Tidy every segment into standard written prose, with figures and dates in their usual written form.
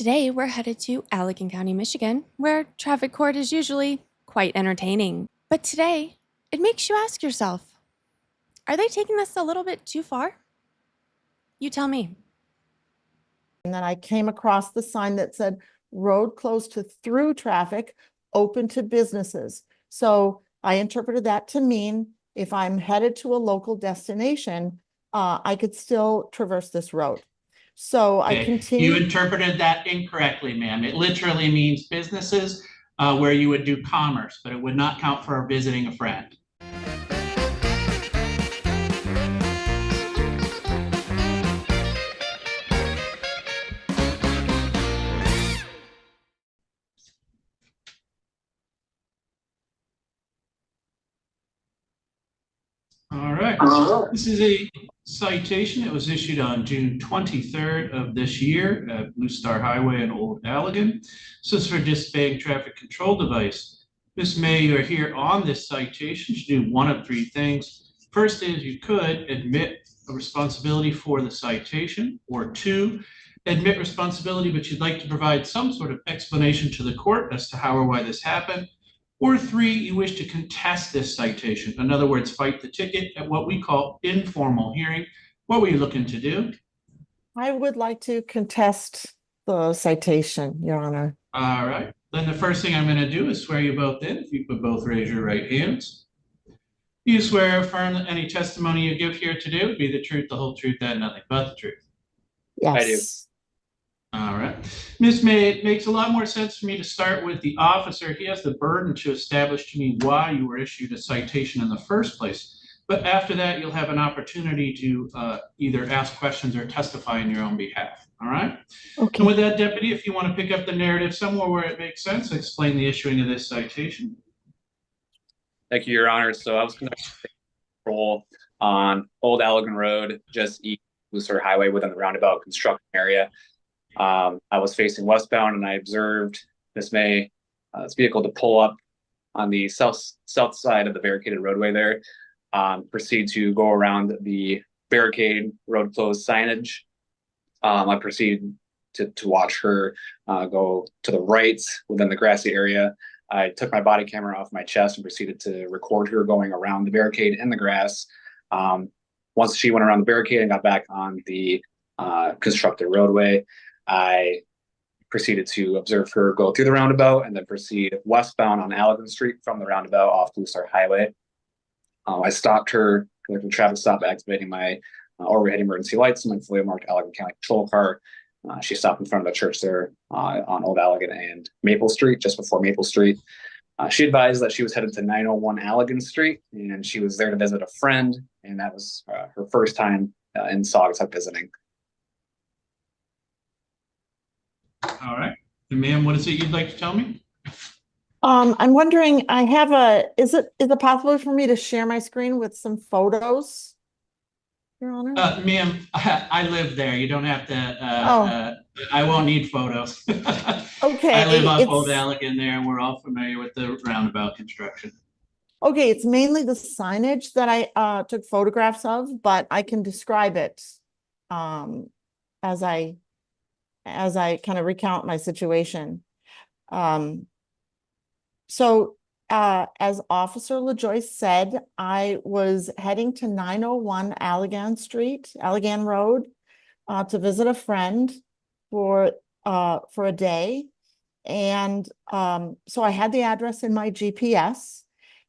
Today, we're headed to Allegan County, Michigan, where traffic court is usually quite entertaining. But today, it makes you ask yourself, are they taking this a little bit too far? You tell me. And then I came across the sign that said road closed to through traffic, open to businesses. So I interpreted that to mean if I'm headed to a local destination, I could still traverse this road. So I You continued. interpreted that incorrectly, ma'am. It literally means businesses where you would do commerce, but it would not count for visiting a friend. All right. This is a citation that was issued on June 23rd of this year at Blue Star Highway in Old Allegan. This is for disobeying traffic control device. Ms. May, you're here on this citation to do one of three things. First is you could admit a responsibility for the citation, or two, admit responsibility, but you'd like to provide some sort of explanation to the court as to how or why this happened. Or three, you wish to contest this citation. In other words, fight the ticket at what we call informal hearing. What were you looking to do? I would like to contest the citation, Your Honor. All right. Then the first thing I'm going to do is swear you both in. If you could both raise your right hands. You swear or affirm that any testimony you give here today would be the truth, the whole truth, and nothing but the truth. Yes. I do. All right. Ms. May, it makes a lot more sense for me to start with the officer. He has the burden to establish to me why you were issued a citation in the first place. But after that, you'll have an opportunity to either ask questions or testify on your own behalf. All right. Okay. And with that, Deputy, if you want to pick up the narrative somewhere where it makes sense, explain the issuing of this citation. Thank you, Your Honor. So I was conducting patrol on Old Allegan Road, just east of Blue Star Highway within the roundabout construction area. I was facing westbound and I observed Miss May, this vehicle to pull up on the south side of the barricaded roadway there, proceed to go around the barricade road closed signage. I proceeded to watch her go to the right within the grassy area. I took my body camera off my chest and proceeded to record her going around the barricade in the grass. Once she went around the barricade and got back on the constructed roadway, I proceeded to observe her go through the roundabout and then proceed westbound on Allegan Street from the roundabout off Blue Star Highway. I stopped her, conducted a traffic stop, activating my overhead emergency lights and my fully marked Allegan County patrol car. She stopped in front of the church there on Old Allegan and Maple Street, just before Maple Street. She advised that she was headed to 901 Allegan Street and she was there to visit a friend, and that was her first time in Saugatuck visiting. All right. And ma'am, what is it you'd like to tell me? I'm wondering, is it possible for me to share my screen with some photos, Your Honor? Ma'am, I live there. You don't have to, I won't need photos. Okay. I live off Old Allegan there, and we're all familiar with the roundabout construction. Okay, it's mainly the signage that I took photographs of, but I can describe it as I kind of recount my situation. So as Officer LaJoyce said, I was heading to 901 Allegan Road, to visit a friend for a day. And so I had the address in my GPS,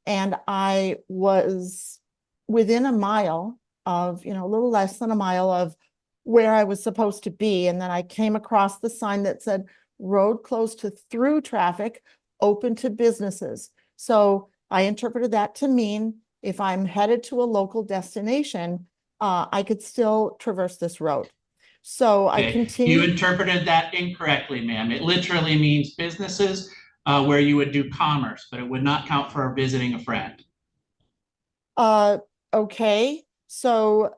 and I was within a mile of, a little less than a mile of where I was supposed to be. And then I came across the sign that said road closed to through traffic, open to businesses. So I interpreted that to mean if I'm headed to a local destination, I could still traverse this road. So okay. I continued. You interpreted that incorrectly, ma'am. It literally means businesses where you would do commerce, but it would not count for visiting a friend. Okay. So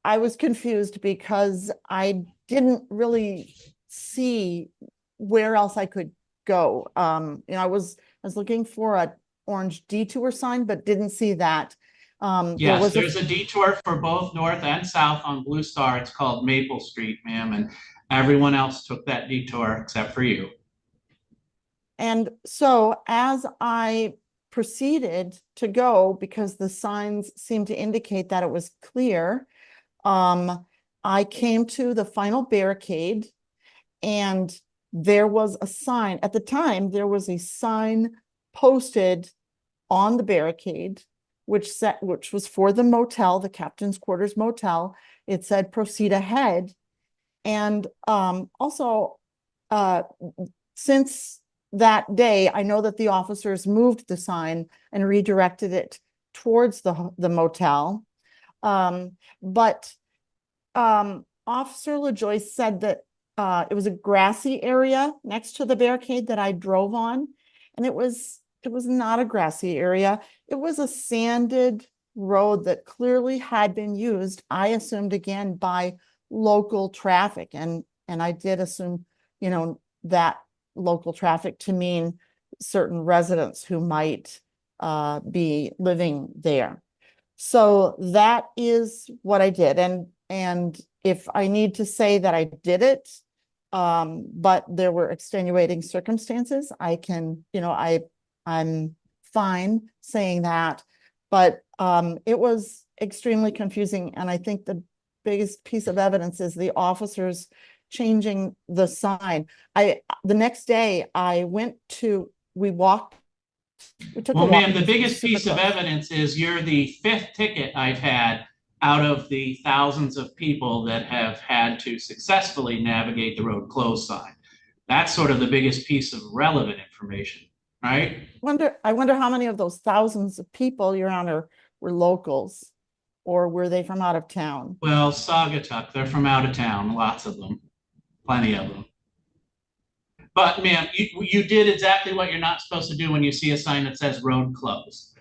I was confused because I didn't really see where else I could go. I was looking for an orange detour sign, but didn't see that. There Yes, was there's a detour for both north and south on Blue Star. It's called Maple Street, ma'am, and everyone else took that detour except for you. And so as I proceeded to go, because the signs seemed to indicate that it was clear, I came to the final barricade, and there was a sign. At the time, there was a sign posted on the barricade, which was for the motel, the Captain's Quarters Motel. It said proceed ahead. And also, since that day, I know that the officers moved the sign and redirected it towards the motel. But Officer LaJoyce said that it was a grassy area next to the barricade that I drove on, and it was not a grassy area. It was a sanded road that clearly had been used, I assumed, again, by local traffic, and I did assume, you know, that local traffic to mean certain residents who might be living there. So that is what I did. And if I need to say that I did it, but there were extenuating circumstances, I can, you know, I'm fine saying that. But it was extremely confusing. And I think the biggest piece of evidence is the officers changing the sign. The next day we walked. We took a Well, walk. ma'am, the It was biggest super piece of close. evidence is you're the fifth ticket I've had out of the thousands of people that have had to successfully navigate the road closed sign. That's sort of the biggest piece of relevant information, right? I wonder how many of those thousands of people, Your Honor, were locals, or were they from out of town? Well, Saugatuck, they're from out of town, lots of them, plenty of them. But ma'am, you did exactly what you're not supposed to do when you see a sign that says road closed.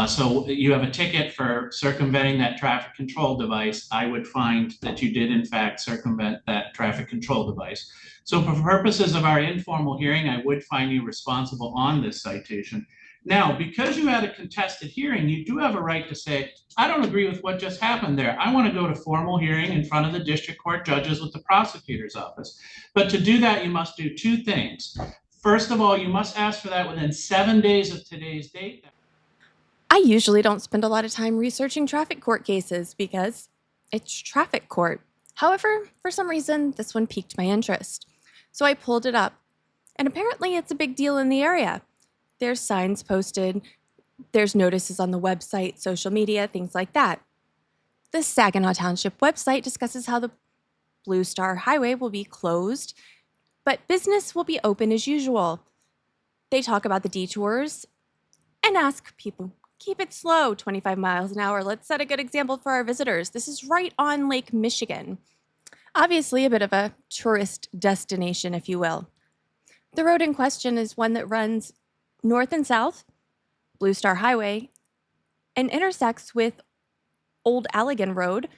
So you have a ticket for circumventing that traffic control device. I would find that you did in fact circumvent that traffic control device. So for purposes of our informal hearing, I would find you responsible on this citation. Now, because you had a contested hearing, you do have a right to say, I don't agree with what just happened there. I want to go to formal hearing in front of the district court judges with the prosecutor's office. But to do that, you must do two things. First of all, you must ask for that within 7 days of today's date. I usually don't spend a lot of time researching traffic court cases because it's traffic court. However, for some reason, this one piqued my interest. So I pulled it up. And apparently it's a big deal in the area. There's signs posted, there's notices on the website, social media, things like that. The Saginaw Township website discusses how the Blue Star Highway will be closed, but business will be open as usual. They talk about the detours and ask people, keep it slow, 25 miles an hour. Let's set a good example for our visitors. This is right on Lake Michigan. Obviously a bit of a tourist destination, if you will. The road in question is one that runs north and south, Blue Star Highway, and intersects with Old Allegan Road,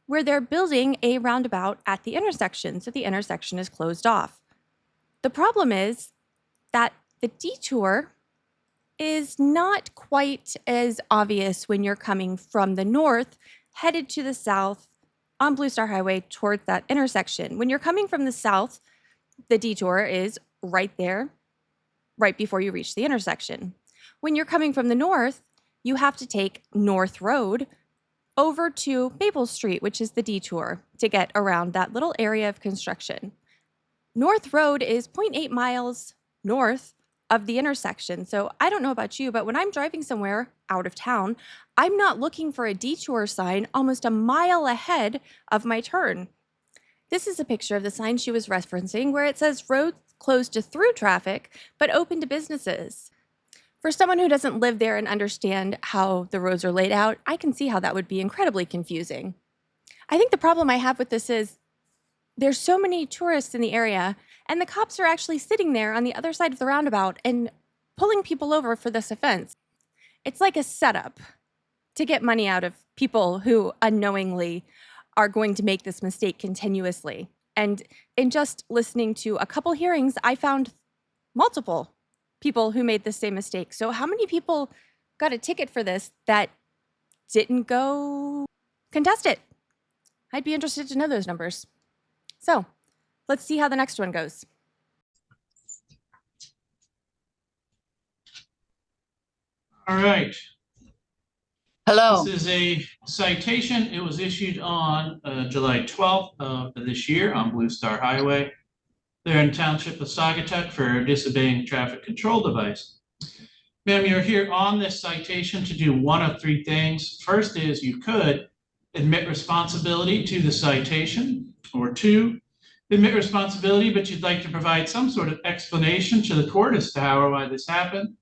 where they're building a roundabout at the intersection, so the intersection is closed off. The problem is that the detour is not quite as obvious when you're coming from the north, headed to the south on Blue Star Highway towards that intersection. When you're coming from the south, the detour is right there, right before you reach the intersection. When you're coming from the north, you have to take North Road over to Maple Street, which is the detour, to get around that little area of construction. North Road is 0.8 miles north of the intersection. So I don't know about you, but when I'm driving somewhere out of town, I'm not looking for a detour sign almost a mile ahead of my turn. This is a picture of the sign she was referencing where it says roads closed to through traffic, but open to businesses. For someone who doesn't live there and understand how the roads are laid out, I can see how that would be incredibly confusing. I think the problem I have with this is there's so many tourists in the area, and the cops are actually sitting there on the other side of the roundabout and pulling people over for this offense. It's like a setup to get money out of people who unknowingly are going to make this mistake continuously. And in just listening to a couple hearings, I found multiple people who made the same mistake. So how many people got a ticket for this that didn't go contest it. I'd be interested to know those numbers. So let's see how the next one goes. All right. Hello. This is a citation. It was issued on July 12th of this year on Blue Star Highway. They're in Township of Saugatuck for disobeying traffic control device. Ma'am, you're here on this citation to do one of three things. First is you could admit responsibility to the citation, or two, admit responsibility, but you'd like to provide some sort of explanation to the court as to how or why this happened.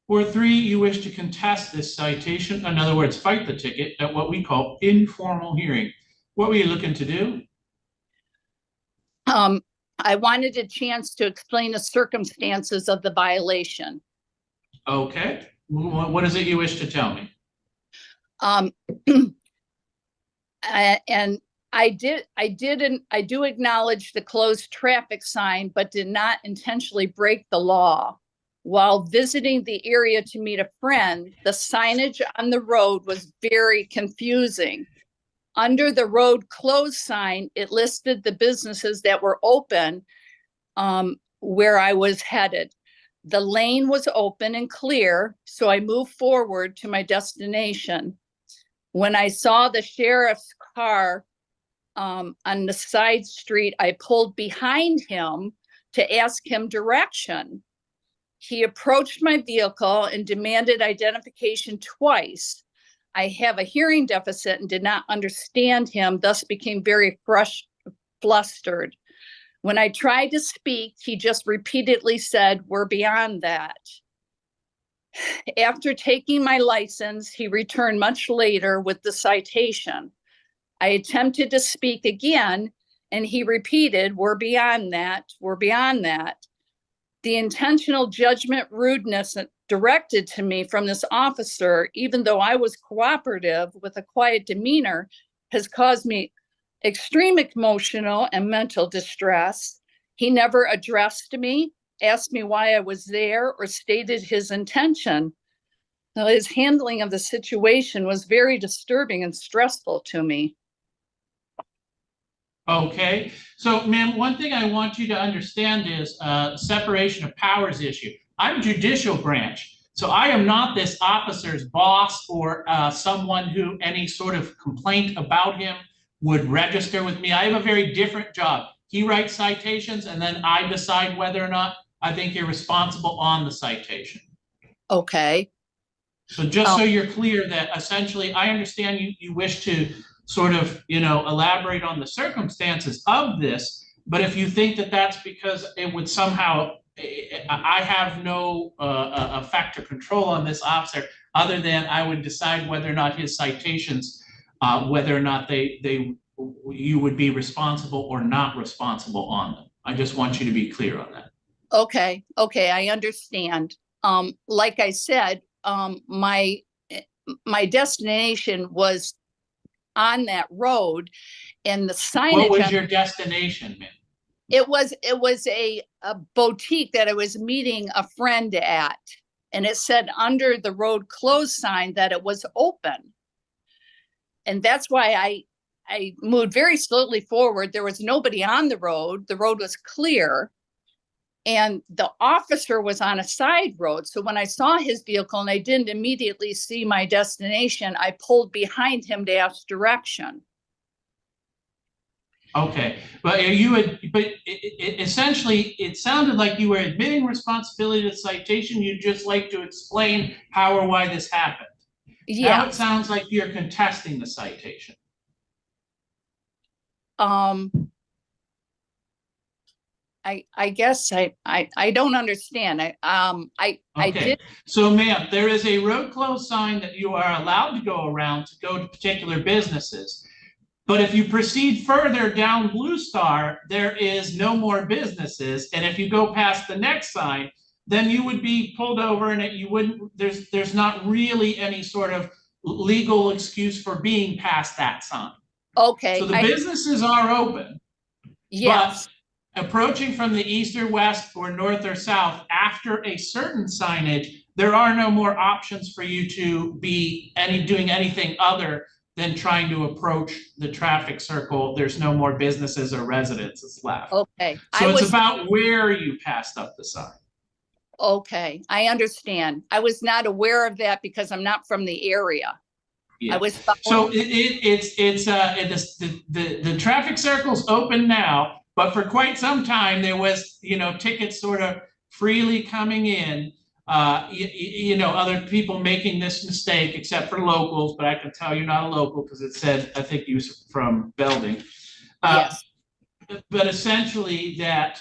Or three, you wish to contest this citation, in other words, fight the ticket at what we call informal hearing. What were you looking to do? I wanted a chance to explain the circumstances of the violation. Okay, what is it you wish to tell me? And I do acknowledge the closed traffic sign, but did not intentionally break the law. While visiting the area to meet a friend, the signage on the road was very confusing. Under the road closed sign, it listed the businesses that were open where I was headed. The lane was open and clear, so I moved forward to my destination. When I saw the sheriff's car on the side street, I pulled behind him to ask him direction. He approached my vehicle and demanded identification twice. I have a hearing deficit and did not understand him, thus became very flustered. When I tried to speak, he just repeatedly said, "We're beyond that." After taking my license, he returned much later with the citation. I attempted to speak again, and he repeated, "We're beyond that, we're beyond that." The intentional judgment rudeness directed to me from this officer, even though I was cooperative with a quiet demeanor, has caused me extreme emotional and mental distress. He never addressed me, asked me why I was there, or stated his intention. Now, his handling of the situation was very disturbing and stressful to me. Okay, so ma'am, one thing I want you to understand is separation of powers issue. I'm judicial branch, so I am not this officer's boss or someone who any sort of complaint about him would register with me. I have a very different job. He writes citations and then I decide whether or not I think you're responsible on the citation. Okay. So just so you're clear that essentially, I understand you wish to sort of, elaborate on the circumstances of this, but if you think that that's because it would somehow, I have no effect or control on this officer, other than I would decide whether or not his citations, whether or not you would be responsible or not responsible on them. I just want you to be clear on that. Okay, I understand. Like I said, my destination was on that road, and the signage. What was your destination, ma'am? It was a boutique that I was meeting a friend at, and it said under the road closed sign that it was open. And that's why I moved very slowly forward. There was nobody on the road. The road was clear. And the officer was on a side road. So when I saw his vehicle and I didn't immediately see my destination, I pulled behind him to ask direction. Okay, but essentially, it sounded like you were admitting responsibility to the citation. You'd just like to explain how or why this happened. Yeah. Now it sounds like you're contesting the citation. I guess I don't understand. I did. So ma'am, there is a road closed sign that you are allowed to go around to go to particular businesses. But if you proceed further down Blue Star, there is no more businesses. And if you go past the next sign, then you would be pulled over, and there's not really any sort of legal excuse for being past that sign. Okay. So the businesses are open. Yes. But approaching from the east or west or north or south after a certain signage there are no more options for you to be doing anything other than trying to approach the traffic circle. There's no more businesses or residences left. Okay. So it's about where you passed up the sign. Okay, I understand. I was not aware of that because I'm not from the area. Yeah. I was So the traffic circle's open now, but for quite some time there was, tickets sort of freely coming in. Other people making this mistake, except for locals, but I can tell you're not a local because it said, I think you were from Belding. Yes. But essentially that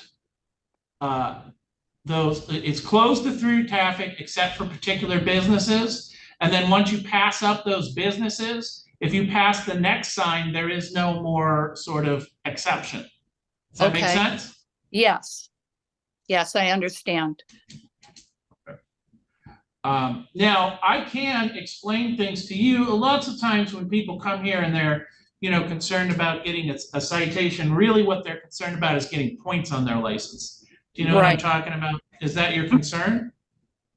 it's closed to through traffic except for particular businesses. And then once you pass up those businesses, if you pass the next sign, there is no more sort of exception. Does that make sense? Yes. Yes, I understand. Now, I can explain things to you. Lots of times when people come here and they're, concerned about getting a citation, really what they're concerned about is getting points on their license. Do you know what I'm talking about? Is that your concern?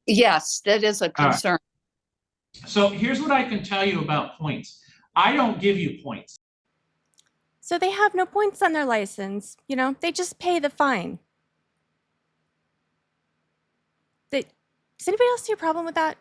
Yes, that is a concern. Right. So here's what I can tell you about points. I don't give you points. So they have no points on their license. They just pay the fine. Does anybody else see a problem with that?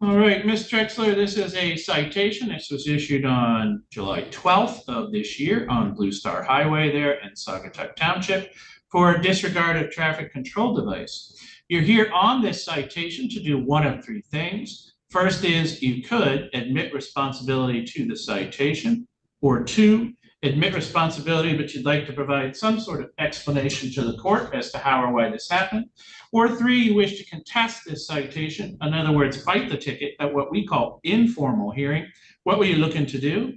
All right, Ms. Trexler, this is a citation. This was issued on July 12th of this year on Blue Star Highway there in Saugatuck Township for disregard of traffic control device. You're here on this citation to do one of three things. First is you could admit responsibility to the citation, or two, admit responsibility, but you'd like to provide some sort of explanation to the court as to how or why this happened. Or three, you wish to contest this citation. In other words, fight the ticket at what we call informal hearing. What were you looking to do?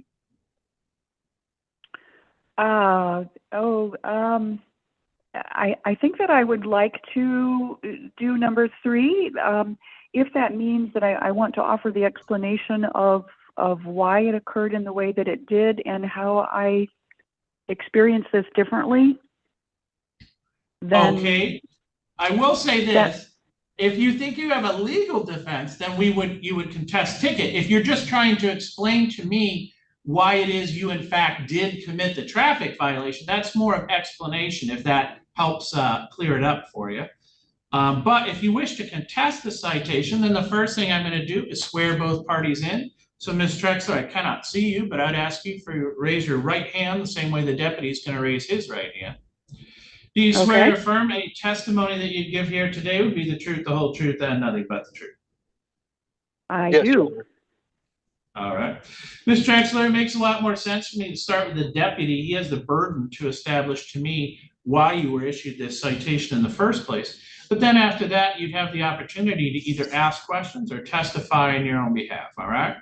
I think that I would like to do number three. If that means that I want to offer the explanation of why it occurred in the way that it did and how I experienced this differently. Then okay. I will say this, if you think you have a legal defense, then you would contest ticket. If you're just trying to explain to me why it is you in fact did commit the traffic violation, that's more of explanation if that helps clear it up for you. But if you wish to contest the citation, then the first thing I'm going to do is swear both parties in. So Ms. Trexler, I cannot see you, but I'd ask you to raise your right hand the same way the deputy is going to raise his right hand. Do you swear or affirm any testimony that you give here today would be the truth, the whole truth, and nothing but the truth? I do. All right. Ms. Trexler, it makes a lot more sense for me to start with the deputy. He has the burden to establish to me why you were issued this citation in the first place. But then after that, you'd have the opportunity to either ask questions or testify on your own behalf. All right?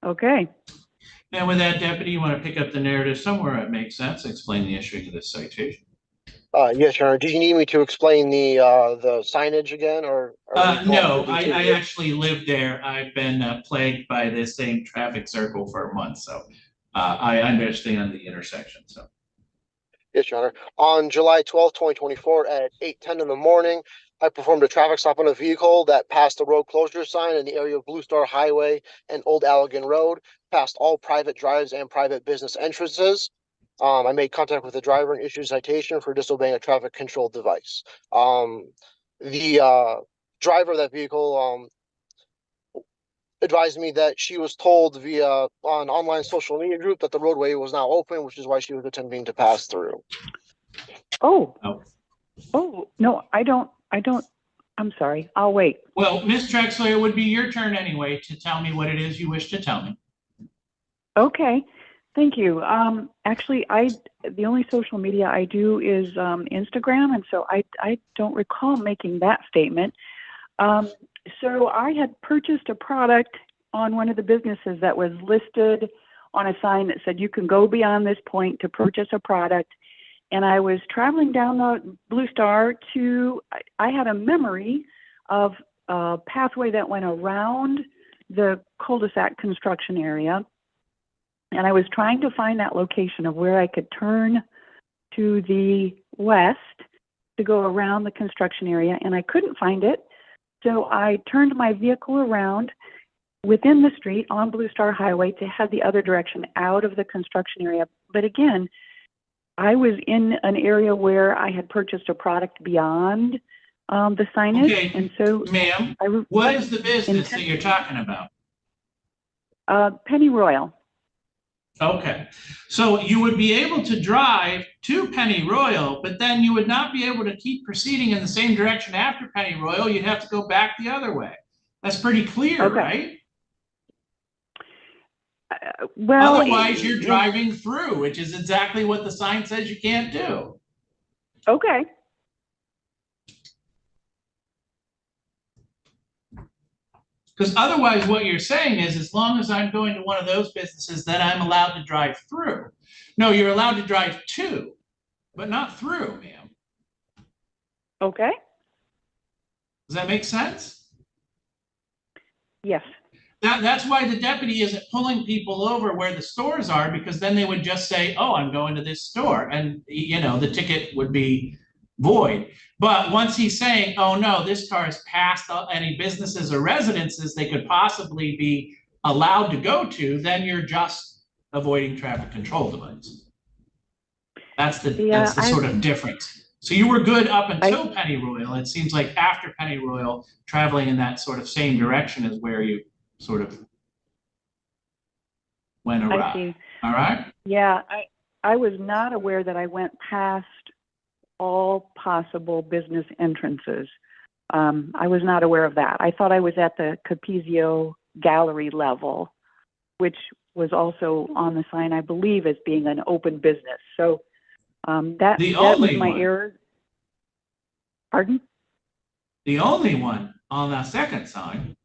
Okay. And with that, deputy, you want to pick up the narrative somewhere it makes sense, explain the issuing of this citation. Yes, Your Honor. Do you need me to explain the signage again, or no? I actually live there. I've been plagued by this same traffic circle for months, so I understand the intersection. So, yes, Your Honor. On July 12th, 2024, at 8:10 in the morning, I performed a traffic stop on a vehicle that passed the road closure sign in the area of Blue Star Highway and Old Allegan Road, past all private drives and private business entrances. I made contact with the driver and issued a citation for disobeying a traffic control device. The driver of that vehicle advised me that she was told via an online social media group that the roadway was now open, which is why she was attempting to pass through. Oh, no, I don't, I'm sorry. I'll wait. Well, Ms. Trexler, it would be your turn anyway to tell me what it is you wish to tell me. Okay. Thank you. Actually, the only social media I do is Instagram, and so I don't recall making that statement. So I had purchased a product on one of the businesses that was listed on a sign that said you can go beyond this point to purchase a product. And I was traveling down the Blue Star I had a memory of a pathway that went around the cul-de-sac construction area. And I was trying to find that location of where I could turn to the west to go around the construction area, and I couldn't find it. So I turned my vehicle around within the street on Blue Star Highway to head the other direction out of the construction area. But again, I was in an area where I had purchased a product beyond the signage. Okay, And so ma'am, I what is the business that you're talking about? Penny Royal. Okay, so you would be able to drive to Penny Royal, but then you would not be able to keep proceeding in the same direction after Penny Royal. You'd have to go back the other way. That's pretty clear, Okay. right? Well, Otherwise, you're driving through, which is exactly what the sign says you can't do. Okay. Because otherwise, what you're saying is, as long as I'm going to one of those businesses, then I'm allowed to drive through. No, you're allowed to drive to, but not through, ma'am. Okay. Does that make sense? Yes. That's why the deputy isn't pulling people over where the stores are, because then they would just say, oh, I'm going to this store. And, you know, the ticket would be void. But once he's saying, oh, no, this car is past any businesses or residences they could possibly be allowed to go to, then you're just avoiding traffic control device. That's the sort of difference. So you were good up until Penny Royal. It seems like after Penny Royal, traveling in that sort of same direction is where you sort of went awry. I see. All right? Yeah, I was not aware that I went past all possible business entrances. I was not aware of that. I thought I was at the Capizio gallery level, which was also on the sign, I believe, as being an open business. So that was my error. Pardon? The only one on that second sign.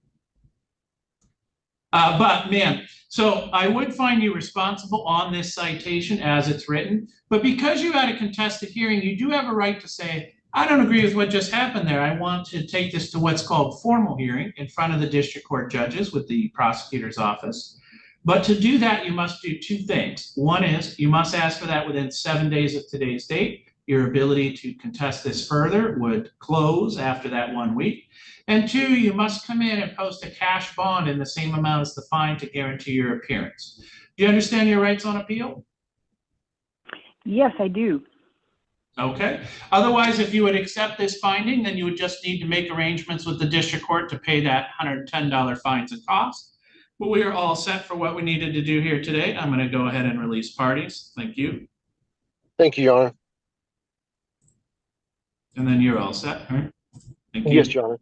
But ma'am, so I would find you responsible on this citation as it's written, but because you had a contested hearing, you do have a right to say, I don't agree with what just happened there. I want to take this to what's called formal hearing in front of the district court judges with the prosecutor's office. But to do that, you must do two things. One is you must ask for that within 7 days of today's date. Your ability to contest this further would close after that 1 week. And two, you must come in and post a cash bond in the same amount as the fine to guarantee your appearance. Do you understand your rights on appeal? Yes, I do. Okay. Otherwise, if you would accept this finding, then you would just need to make arrangements with the district court to pay that $110 fines and costs. But we are all set for what we needed to do here today. I'm going to go ahead and release parties. Thank you. Thank you, Your Honor. And then you're all set, right? Thank you. Yes, Your Honor.